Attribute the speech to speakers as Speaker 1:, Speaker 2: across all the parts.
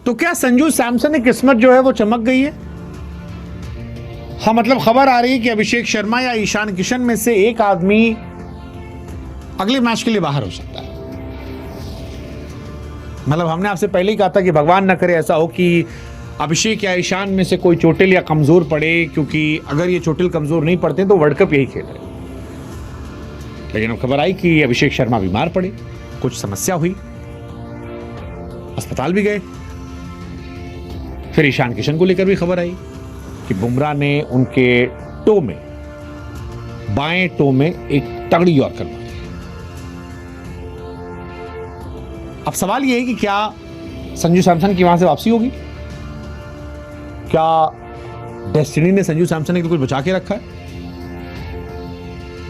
Speaker 1: तो क्या संजू सैमसन की किस्मत जो है वो चमक गई है? हाँ, मतलब खबर आ रही है कि अभिषेक शर्मा या ईशान किशन में से एक आदमी अगले मैच के लिए बाहर हो सकता है। मतलब हमने आपसे पहले ही कहा था कि भगवान न करे ऐसा हो कि अभिषेक या ईशान में से कोई चोटिल या कमजोर पड़े, क्योंकि अगर ये चोटिल कमजोर नहीं पड़ते तो वर्ल्ड कप यही खेल रहे। लेकिन अब खबर आई कि अभिषेक शर्मा बीमार पड़े, कुछ समस्या हुई, अस्पताल भी गए। फिर ईशान किशन को लेकर भी खबर आई कि बुमराह ने उनके टो में, बाएं टो में एक तगड़ी यॉर्कर मारी। अब सवाल यह है कि क्या संजू सैमसन की वहां से वापसी होगी? क्या डेस्टिनी ने संजू सैमसन के कुछ बचा के रखा है?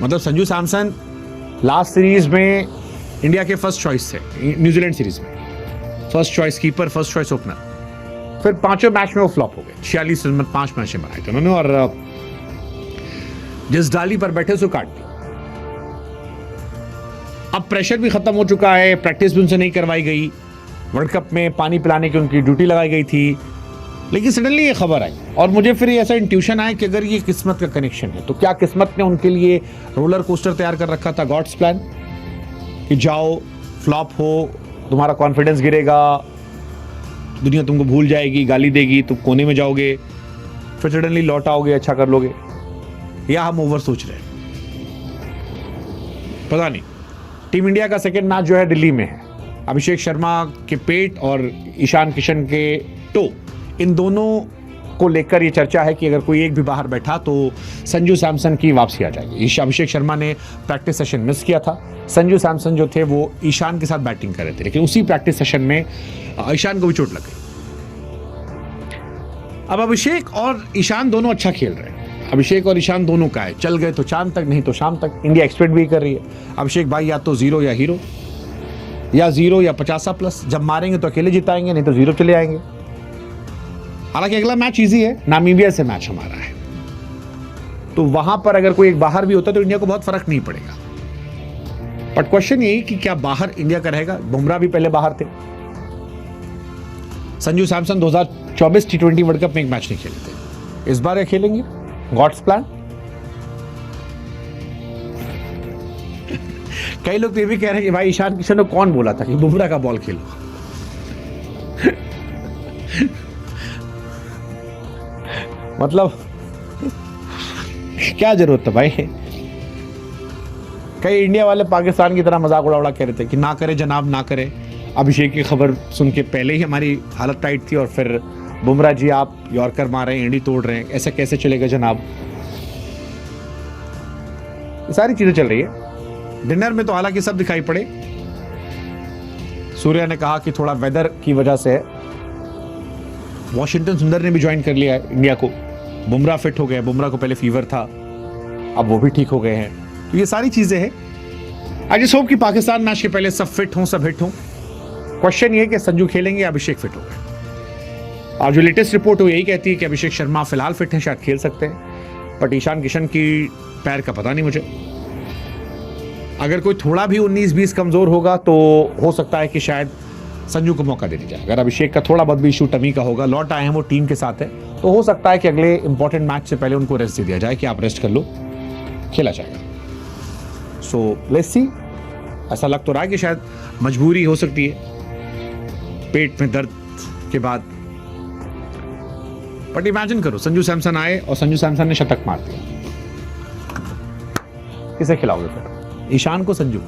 Speaker 1: मतलब संजू सैमसन लास्ट सीरीज में इंडिया के फर्स्ट चॉइस थे, न्यूजीलैंड सीरीज में first choice keeper, first choice opener. फिर पांचों मैच में वो फ्लॉप हो गए। 46 रन में 5 मैच बनाए थे उन्होंने, और जिस डाली पर बैठे उसको काट दिया। अब प्रेशर भी खत्म हो चुका है, प्रैक्टिस भी उनसे नहीं करवाई गई, वर्ल्ड कप में पानी पिलाने की उनकी ड्यूटी लगाई गई थी। लेकिन सडनली ये खबर आई और मुझे फिर ऐसा इंट्यूशन आया कि अगर ये किस्मत का कनेक्शन है तो क्या किस्मत ने उनके लिए रोलर कोस्टर तैयार कर रखा था, गॉड्स प्लान, कि जाओ, फ्लॉप हो, तुम्हारा कॉन्फिडेंस गिरेगा, दुनिया तुमको भूल जाएगी, गाली देगी, तुम कोने में जाओगे, फिर सडनली लौट आओगे, अच्छा कर लोगे। या हम ओवर सोच रहे हैं, पता नहीं। टीम इंडिया का सेकेंड मैच जो है दिल्ली में है। अभिषेक शर्मा के पेट और ईशान किशन के टो, इन दोनों को लेकर ये चर्चा है कि अगर कोई एक भी बाहर बैठा तो संजू सैमसन की वापसी आ जाएगी। अभिषेक शर्मा ने प्रैक्टिस सेशन मिस किया था। संजू सैमसन जो थे वो ईशान के साथ बैटिंग कर रहे थे, लेकिन उसी प्रैक्टिस सेशन में ईशान को भी चोट लग गई। अब अभिषेक और ईशान दोनों अच्छा खेल रहे हैं। अभिषेक और ईशान दोनों का है, चल गए तो चांद तक, नहीं तो शाम तक। इंडिया एक्सपेक्ट भी कर रही है अभिषेक भाई या तो 0 या हीरो, या 0 या 50+। जब मारेंगे तो अकेले जिताएंगे, नहीं तो 0 चले आएंगे। हालांकि अगला मैच इजी है, नामीबिया से मैच हमारा है, तो वहां पर अगर कोई एक बाहर भी होता तो इंडिया को बहुत फर्क नहीं पड़ेगा। बट क्वेश्चन यही कि क्या बाहर इंडिया का रहेगा? बुमराह भी पहले बाहर थे। Sanju Samson 2024 T20 world cup में एक मैच नहीं खेले थे, इस बार ये खेलेंगे। God's plan. कई लोग तो ये भी कह रहे हैं कि भाई ईशान किशन को कौन बोला था कि बुमराह का बॉल खेलो? मतलब क्या जरूरत है भाई? कई इंडिया वाले पाकिस्तान की तरह मजाक उड़ा कह रहे थे कि ना करे जनाब, ना करे। अभिषेक की खबर सुन के पहले ही हमारी हालत टाइट थी, और फिर बुमराह जी आप यॉर्कर मार रहे हैं, एंडी तोड़ रहे हैं, ऐसा कैसे चलेगा जनाब? ये सारी चीजें चल रही है। डिनर में तो हालांकि सब दिखाई पड़े। सूर्या ने कहा कि थोड़ा वेदर की वजह से है। वॉशिंगटन सुंदर ने भी ज्वाइन कर लिया है इंडिया को। बुमराह फिट हो गए, बुमराह को पहले फीवर था, अब वो भी ठीक हो गए हैं। तो ये सारी चीजें हैं। आई जस्ट होप कि पाकिस्तान मैच के पहले सब फिट हों, सब हिट हों। क्वेश्चन ये है कि संजू खेलेंगे या अभिषेक फिट हो गए। और जो लेटेस्ट रिपोर्ट हो यही कहती है कि अभिषेक शर्मा फिलहाल फिट हैं, शायद खेल सकते हैं, बट ईशान किशन की पैर का पता नहीं मुझे। अगर कोई थोड़ा भी 19-20 कमजोर होगा तो हो सकता है कि शायद संजू को मौका दे दिया जाए। अगर अभिषेक का थोड़ा बहुत भी इशू टमी का होगा, लौट आए हैं, वो टीम के साथ है, तो हो सकता है कि अगले इंपॉर्टेंट मैच से पहले उनको रेस्ट दे दिया जाए कि आप रेस्ट कर लो, खेला जाएगा। So let's see. ऐसा लग तो रहा है कि शायद मजबूरी हो सकती है पेट में दर्द के बाद। बट इमेजिन करो संजू सैमसन आए और संजू सैमसन ने शतक मार दिया, किसे खिलाओगे फिर? ईशान को, संजू?